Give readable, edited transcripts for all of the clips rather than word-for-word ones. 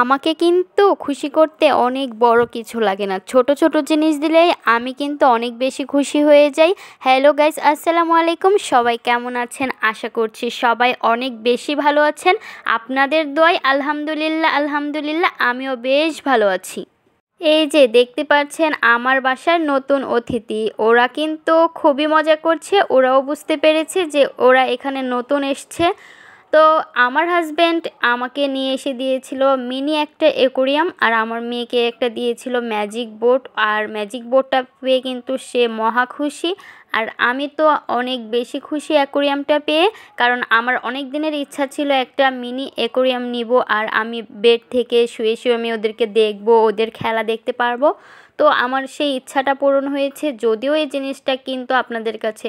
আমাকে কিন্তু খুশি করতে অনেক বড় কিছু লাগে না, ছোট ছোট জিনিস দিলেই আমি কিন্তু অনেক বেশি খুশি হয়ে যাই। হ্যালো গাইস, আসসালামু আলাইকুম। সবাই কেমন আছেন? আশা করছি সবাই অনেক বেশি ভালো আছেন। আপনাদের দোয়ায় আলহামদুলিল্লাহ আলহামদুলিল্লাহ আমিও বেশ ভালো আছি। এই যে দেখতে পাচ্ছেন আমার বাসার নতুন অতিথি, ওরা কিন্তু খুবই মজা করছে। ওরাও বুঝতে পেরেছে যে ওরা এখানে নতুন এসছে। তো আমার হাজব্যান্ড আমাকে নিয়ে এসে দিয়েছিল মিনি একটা অ্যাকোরিয়াম, আর আমার মেয়েকে একটা দিয়েছিল ম্যাজিক বোট। আর ম্যাজিক বোটটা পেয়ে কিন্তু সে মহা খুশি, আর আমি তো অনেক বেশি খুশি অ্যাকোরিয়ামটা পেয়ে। কারণ আমার অনেক দিনের ইচ্ছা ছিল একটা মিনি অ্যাকোরিয়াম নিব, আর আমি বেড থেকে শুয়ে শুয়ে আমি ওদেরকে দেখব, ওদের খেলা দেখতে পারবো। তো আমার সেই ইচ্ছাটা পূরণ হয়েছে। যদিও এই জিনিসটা কিন্তু আপনাদের কাছে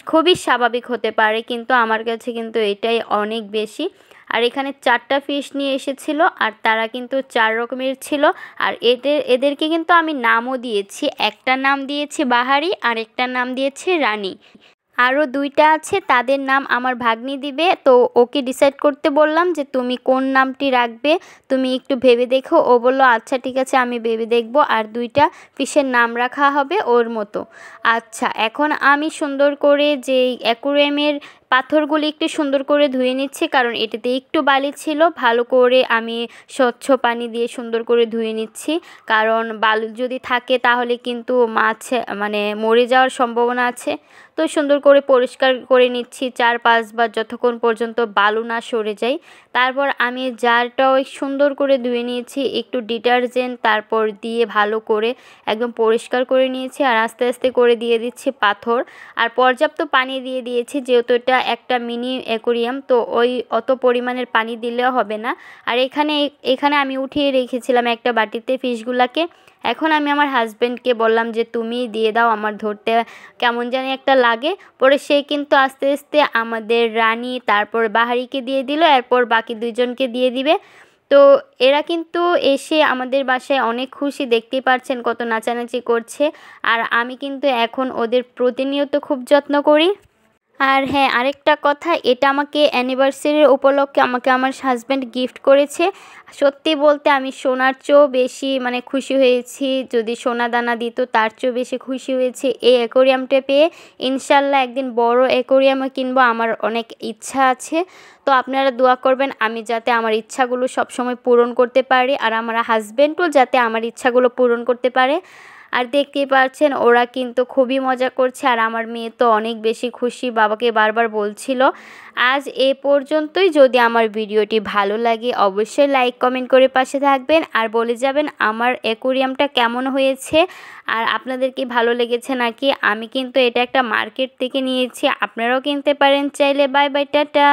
খুবই স্বাভাবিক হতে পারে, কিন্তু আমার কাছে কিন্তু এটাই অনেক বেশি। আর এখানে 4টা ফিশ নিয়ে এসেছিল, আর তারা কিন্তু 4 রকমের ছিল। আর এদেরকে কিন্তু আমি নামও দিয়েছি, একটা নাম দিয়েছি বাহারি, আর একটা নাম দিয়েছি রানী। আরও 2টা আছে, তাদের নাম আমার ভাগ্নি দিবে। তো ওকে ডিসাইড করতে বললাম যে তুমি কোন নামটি রাখবে, তুমি একটু ভেবে দেখো। ও বলল আচ্ছা ঠিক আছে, আমি ভেবে দেখব। আর 2টা ফিশের নাম রাখা হবে ওর মতো। আচ্ছা, এখন আমি সুন্দর করে যে অ্যাকুরিয়ামের পাথরগুলি একটু সুন্দর করে ধুয়ে নিচ্ছি, কারণ এটাতে একটু বালি ছিল। ভালো করে আমি স্বচ্ছ পানি দিয়ে সুন্দর করে ধুয়ে নিচ্ছি, কারণ বালু যদি থাকে তাহলে কিন্তু মাছ মানে মরে যাওয়ার সম্ভাবনা আছে। তো সুন্দর করে পরিষ্কার করে নিচ্ছি 4-5 বার, যতক্ষণ পর্যন্ত বালু না সরে যায়। তারপর আমি জারটাও সুন্দর করে ধুয়ে নিয়েছি, একটু ডিটারজেন্ট তারপর দিয়ে ভালো করে একদম পরিষ্কার করে নিয়েছি। আর আস্তে আস্তে করে দিয়ে দিচ্ছি পাথর, আর পর্যাপ্ত পানি দিয়ে দিয়েছি, যেহেতু এটা একটা মিনি অ্যাকোরিয়াম। তো ওই অত পরিমাণের পানি দিলেও হবে না। আর এখানে আমি উঠিয়ে রেখেছিলাম একটা বাটিতে ফিশগুলাকে। এখন আমি আমার হাজব্যান্ডকে বললাম যে তুমি দিয়ে দাও, আমার ধরতে কেমন জানি একটা লাগে। পরে সে কিন্তু আস্তে আস্তে আমাদের রানী তারপর বাহারিকে দিয়ে দিল, এরপর বাকি 2জনকে দিয়ে দিবে। তো এরা কিন্তু এসে আমাদের বাসায় অনেক খুশি, দেখতেই পাচ্ছেন কত নাচানাচি করছে। আর আমি কিন্তু এখন ওদের প্রতিনিয়ত খুব যত্ন করি। আর হ্যাঁ, আরেকটা কথা, এটা আমাকে অ্যানিভার্সারির উপলক্ষে আমাকে আমার হাজব্যান্ড গিফট করেছে। সত্যি বলতে আমি সোনার চেয়েও বেশি খুশি হয়েছি। যদি সোনা দানা দিত তার চেয়েও বেশি খুশি হয়েছি এই অ্যাকোরিয়ামটা পেয়ে। ইনশাল্লাহ একদিন বড় অ্যাকোরিয়ামও কিনবো, আমার অনেক ইচ্ছা আছে। তো আপনারা দোয়া করবেন আমি যাতে আমার ইচ্ছাগুলো সবসময় পূরণ করতে পারি, আর আমার হাজব্যান্ডও যাতে আমার ইচ্ছাগুলো পূরণ করতে পারে। আর দেখতেই পাচ্ছেন ওরা কিন্তু খুবই মজা করছে, আর আমার মেয়ে তো অনেক বেশি খুশি, বাবাকে বারবার বলছিল। আজ এ পর্যন্তই। যদি আমার ভিডিওটি ভালো লাগে অবশ্যই লাইক কমেন্ট করে পাশে থাকবেন, আর বলে যাবেন আমার অ্যাকোরিয়ামটা কেমন হয়েছে, আর আপনাদের কি ভালো লেগেছে নাকি। আমি কিন্তু এটা একটা মার্কেট থেকে নিয়েছি, আপনারাও কিনতে পারেন চাইলে। Bye bye, tata.